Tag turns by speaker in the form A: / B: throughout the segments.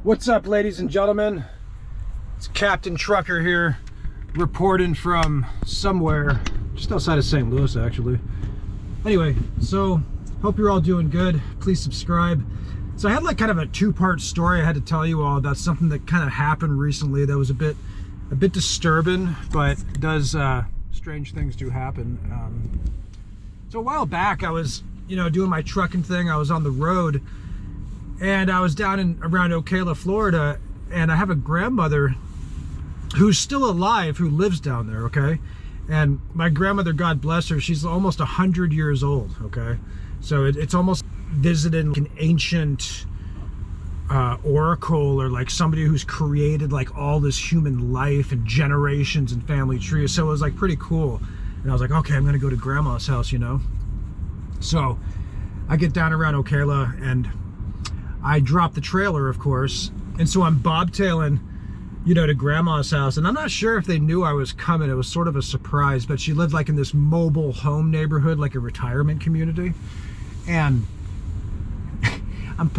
A: What's up, ladies and gentlemen? It's Captain Trucker here, reporting from somewhere just outside of St. Louis, actually. Anyway, so hope you're all doing good. Please subscribe. So I had like kind of a two-part story I had to tell you all about something that kind of happened recently that was a bit disturbing, but does strange things do happen. So a while back, I was doing my trucking thing. I was on the road, and I was down around Ocala, Florida, and I have a grandmother who's still alive who lives down there, okay? And my grandmother, God bless her, she's almost 100 years old, okay? So it's almost visiting an ancient oracle, or like somebody who's created like all this human life and generations and family trees. So it was like pretty cool. And I was like, okay, I'm gonna go to grandma's house, So I get down around Ocala and I drop the trailer, of course. And so I'm bobtailing, to grandma's house. And I'm not sure if they knew I was coming. It was sort of a surprise, but she lived like in this mobile home neighborhood, like a retirement community. And I'm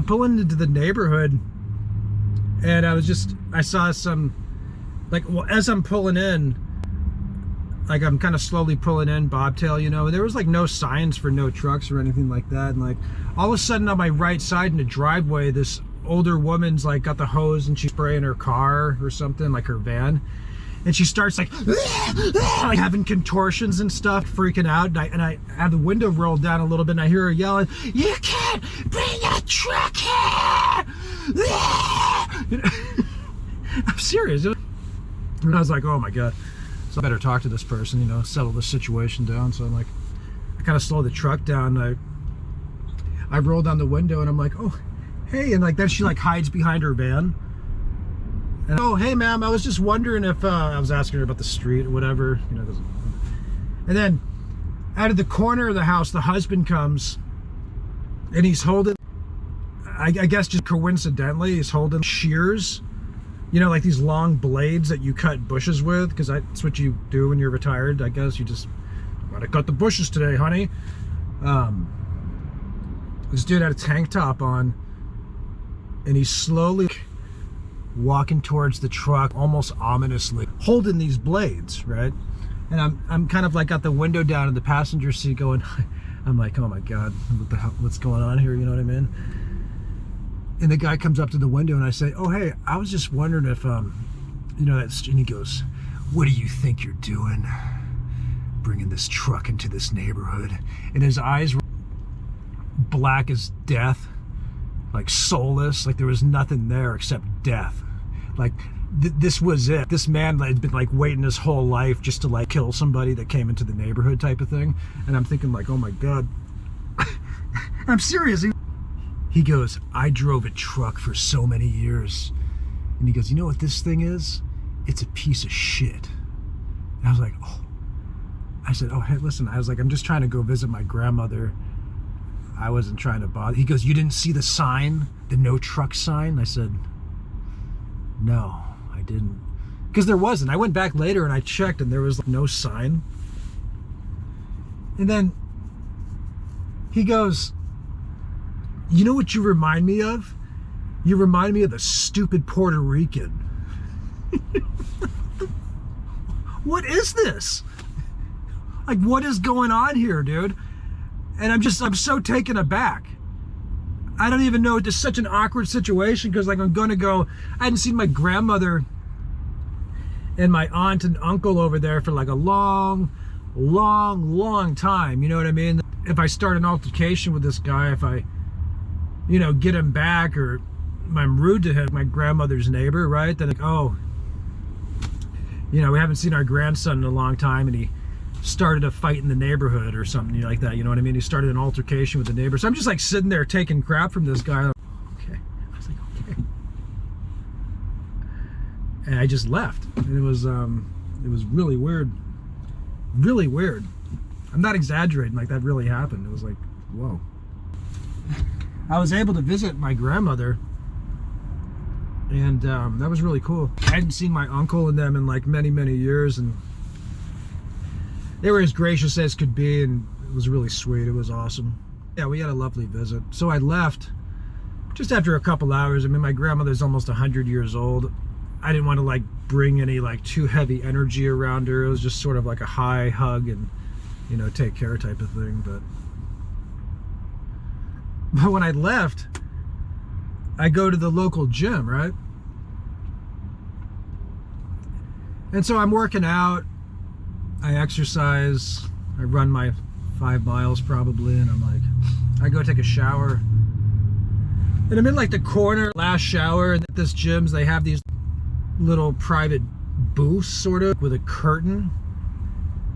A: pulling into the neighborhood, and I saw some, like, well, as I'm pulling in, like I'm kind of slowly pulling in, bobtail, and there was like no signs for no trucks or anything like that. And like all of a sudden on my right side in the driveway, this older woman's like got the hose and she's spraying her car or something, like her van. And she starts like having contortions and stuff, freaking out. And I have the window rolled down a little bit, and I hear her yelling, "You can't bring a truck here!" I'm serious. And I was like, oh my God. So I better talk to this person, settle the situation down. So I'm like, I kind of slow the truck down. I roll down the window, and I'm like, oh, hey. And like then she like hides behind her van. And, oh, hey, ma'am, I was just wondering if, I was asking her about the street or whatever, And then out of the corner of the house, the husband comes, and he's holding, I guess just coincidentally, he's holding shears, like these long blades that you cut bushes with, because that's what you do when you're retired, I guess. You just want to cut the bushes today, honey. This dude had a tank top on, and he's slowly walking towards the truck, almost ominously, holding these blades, right? And I'm kind of like got the window down in the passenger seat going, I'm like, oh my God, what the hell, what's going on here? You know what I mean? And the guy comes up to the window, and I say, oh, hey, I was just wondering if, and he goes, what do you think you're doing? Bringing this truck into this neighborhood? And his eyes were black as death, like soulless, like there was nothing there except death. Like this was it. This man had been like waiting his whole life just to like kill somebody that came into the neighborhood, type of thing. And I'm thinking like, oh my God. I'm serious. He goes, I drove a truck for so many years. And he goes, you know what this thing is? It's a piece of shit. And I was like, oh. I said, oh, hey, listen. I was like, I'm just trying to go visit my grandmother. I wasn't trying to bother. He goes, you didn't see the sign, the no truck sign? I said, no, I didn't. Because there wasn't. I went back later and I checked, and there was no sign. And then he goes, you know what you remind me of? You remind me of a stupid Puerto Rican. What is this? Like, what is going on here, dude? And I'm so taken aback. I don't even know. It's just such an awkward situation, because like I'm going to go, I hadn't seen my grandmother and my aunt and uncle over there for like a long time. You know what I mean? If I start an altercation with this guy, if I, get him back, or I'm rude to him, my grandmother's neighbor, right? Then like, oh, we haven't seen our grandson in a long time, and he started a fight in the neighborhood or something like that, you know what I mean? He started an altercation with the neighbor. So I'm just like sitting there taking crap from this guy. Okay. I was like, okay. And I just left. And it was really weird. Really weird. I'm not exaggerating, like that really happened. It was like, whoa. I was able to visit my grandmother, and that was really cool. I hadn't seen my uncle and them in like many years, and they were as gracious as could be, and it was really sweet. It was awesome. Yeah, we had a lovely visit. So I left just after a couple hours, I mean, my grandmother's almost 100 years old. I didn't want to like bring any like too heavy energy around her. It was just sort of like a high hug and, you know, take care type of thing. But when I left, I go to the local gym, right? And so I'm working out, I exercise, I run my 5 miles probably, and I'm like, I go take a shower. And I'm in like the corner, last shower, and at this gyms, they have these little private booths sort of with a curtain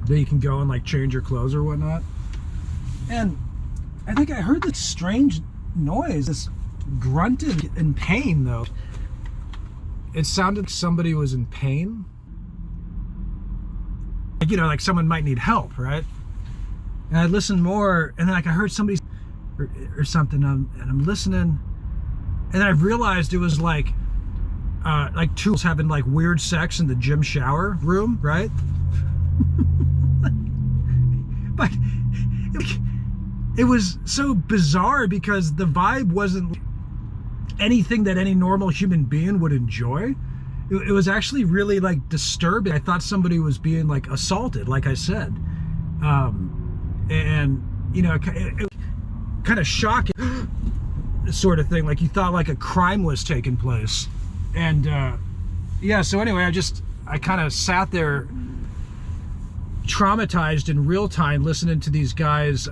A: that you can go and like change your clothes or whatnot. And I think I heard this strange noise, this grunting in pain though. It sounded like somebody was in pain. Like, you know, like someone might need help, right? And I listened more, and then like I heard somebody or something, and I'm listening, and I realized it was like two having like weird sex in the gym shower room, right? But it was so bizarre because the vibe wasn't anything that any normal human being would enjoy. It was actually really like disturbing. I thought somebody was being like assaulted, like I said. And you know, it kind of shocking sort of thing. Like you thought like a crime was taking place. And yeah, so anyway, I kind of sat there traumatized in real time listening to these guys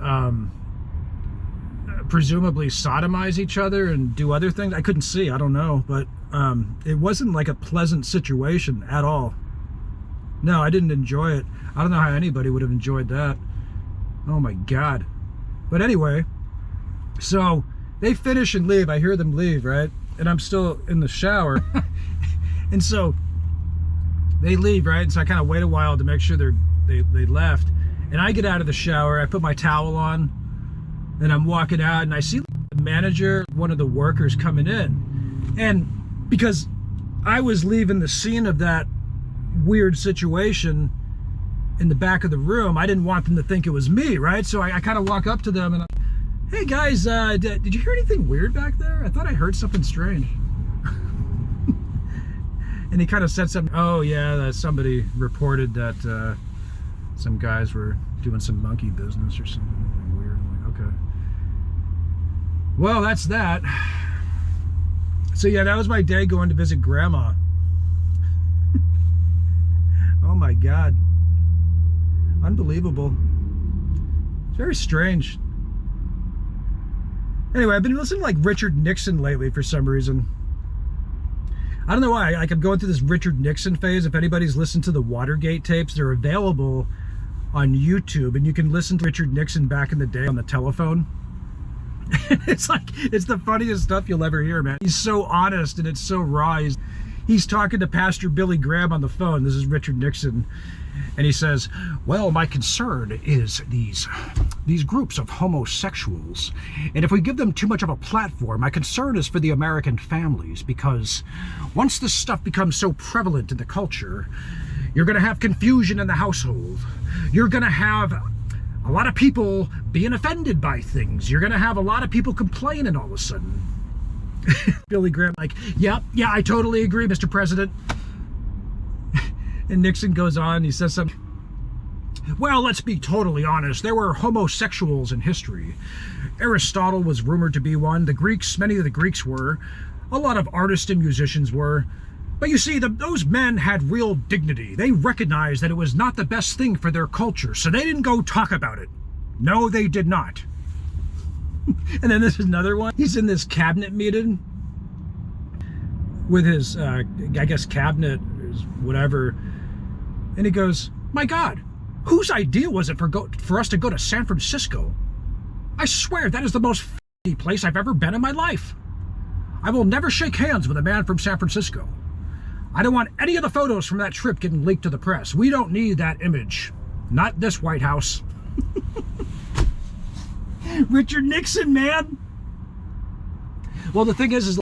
A: presumably sodomize each other and do other things. I couldn't see, I don't know, but it wasn't like a pleasant situation at all. No, I didn't enjoy it. I don't know how anybody would have enjoyed that. Oh my God. But anyway, so they finish and leave. I hear them leave, right? And I'm still in the shower. And so they leave, right? And so I kind of wait a while to make sure they left. And I get out of the shower, I put my towel on, and I'm walking out, and I see the manager, one of the workers coming in. And because I was leaving the scene of that weird situation in the back of the room, I didn't want them to think it was me, right? So I kind of walk up to them and I'm, hey guys, did you hear anything weird back there? I thought I heard something strange. And he kind of said something, oh yeah, somebody reported that some guys were doing some monkey business or something weird. I'm like, okay. Well, that's that. So yeah, that was my day going to visit Grandma. Oh my God. Unbelievable. It's very strange. Anyway, I've been listening to like Richard Nixon lately for some reason. I don't know why. Like I'm going through this Richard Nixon phase. If anybody's listened to the Watergate tapes, they're available on YouTube, and you can listen to Richard Nixon back in the day on the telephone. It's like, it's the funniest stuff you'll ever hear, man. He's so honest and it's so raw. He's talking to Pastor Billy Graham on the phone. This is Richard Nixon. And he says, well, my concern is these groups of homosexuals. And if we give them too much of a platform, my concern is for the American families, because once this stuff becomes so prevalent in the culture, you're going to have confusion in the household. You're going to have a lot of people being offended by things. You're going to have a lot of people complaining all of a sudden. Billy Graham like, yeah, I totally agree, Mr. President. And Nixon goes on, he says something. Well, let's be totally honest. There were homosexuals in history. Aristotle was rumored to be one. The Greeks, many of the Greeks were. A lot of artists and musicians were. But you see, those men had real dignity. They recognized that it was not the best thing for their culture, so they didn't go talk about it. No, they did not. And then this is another one. He's in this cabinet meeting with his, I guess, cabinet, whatever. And he goes, my God, whose idea was it for us to go to San Francisco? I swear that is the most f***y place I've ever been in my life. I will never shake hands with a man from San Francisco. I don't want any of the photos from that trip getting leaked to the press. We don't need that image. Not this White House. Richard Nixon, man. Well, the thing is,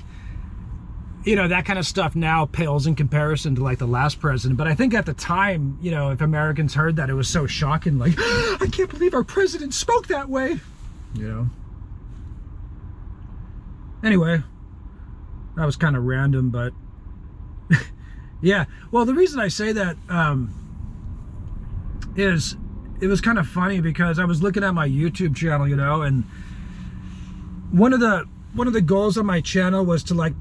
A: you know, that kind of stuff now pales in comparison to like the last president. But I think at the time, you know, if Americans heard that, it was so shocking. Like, I can't believe our president spoke that way. You know. Anyway, that was kind of random, but yeah. Well, the reason I say that is it was kind of funny because I was looking at my YouTube channel, you know, and one of the goals on my channel was to like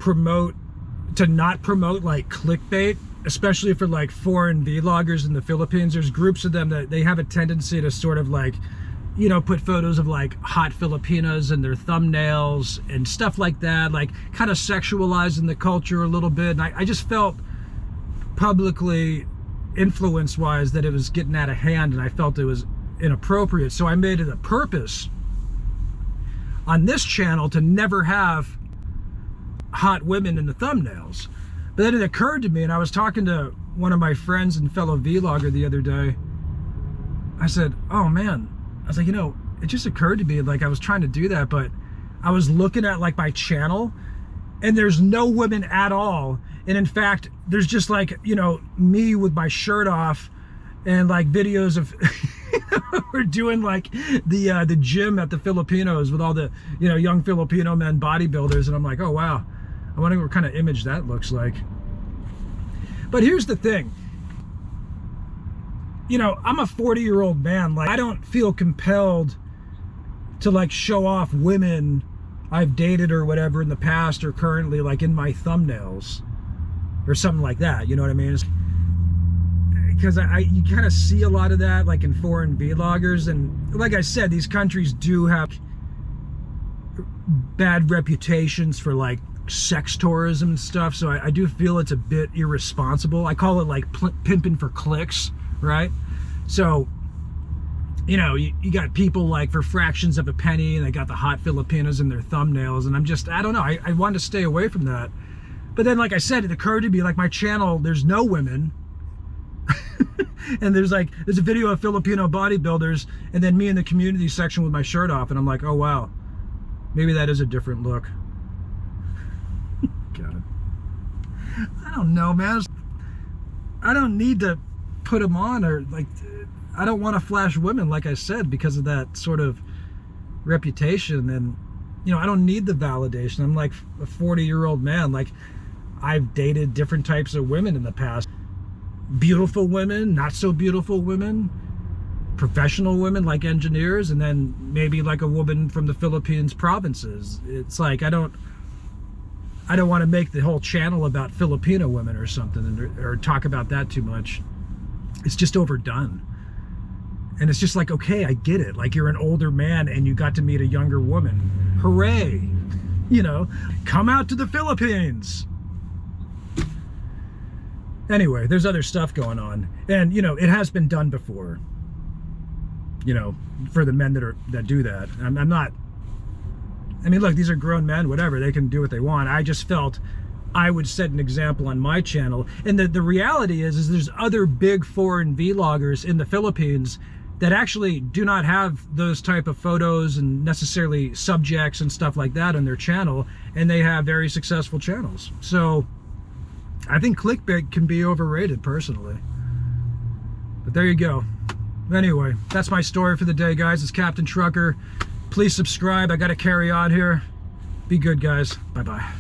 A: not promote like clickbait, especially for like foreign vloggers in the Philippines. There's groups of them that they have a tendency to sort of like, you know, put photos of like hot Filipinas in their thumbnails and stuff like that, like kind of sexualizing the culture a little bit. And I just felt publicly, influence wise, that it was getting out of hand, and I felt it was inappropriate. So I made it a purpose on this channel to never have hot women in the thumbnails. But then it occurred to me, and I was talking to one of my friends and fellow vlogger the other day. I said, oh man, I was like, you know, it just occurred to me, like I was trying to do that, but I was looking at like my channel and there's no women at all. And in fact, there's just like, you know, me with my shirt off and like videos of we're doing like the gym at the Filipinos with all the, you know, young Filipino men bodybuilders. And I'm like, oh wow, I wonder what kind of image that looks like. But here's the thing. You know, I'm a 40-year-old man. Like, I don't feel compelled to like show off women I've dated or whatever in the past or currently, like in my thumbnails or something like that. You know what I mean? Because you kind of see a lot of that like in foreign vloggers, and like I said, these countries do have bad reputations for like sex tourism and stuff. So I do feel it's a bit irresponsible. I call it like pimping for clicks. Right? So, you know, you got people like for fractions of a penny, and they got the hot Filipinas in their thumbnails, and I don't know, I wanted to stay away from that. But then, like I said, it occurred to me, like my channel, there's no women. And there's a video of Filipino bodybuilders, and then me in the community section with my shirt off, and I'm like, oh wow, maybe that is a different look. God. I don't know, man. I don't need to put them on, or like, I don't want to flash women, like I said, because of that sort of reputation. And you know, I don't need the validation. I'm like a 40-year-old man. Like, I've dated different types of women in the past. Beautiful women, not so beautiful women, professional women like engineers, and then maybe like a woman from the Philippines provinces. It's like I don't want to make the whole channel about Filipino women or something, or talk about that too much. It's just overdone. And it's just like, okay, I get it. Like, you're an older man and you got to meet a younger woman. Hooray. You know, come out to the Philippines. Anyway, there's other stuff going on. And, you know, it has been done before. You know, for the men that do that. I'm not, I mean, look, these are grown men, whatever. They can do what they want. I just felt I would set an example on my channel. And the reality is there's other big foreign vloggers in the Philippines that actually do not have those type of photos and necessarily subjects and stuff like that on their channel, and they have very successful channels. So I think clickbait can be overrated, personally. But there you go. Anyway, that's my story for the day, guys. It's Captain Trucker. Please subscribe. I got to carry on here. Be good, guys. Bye-bye.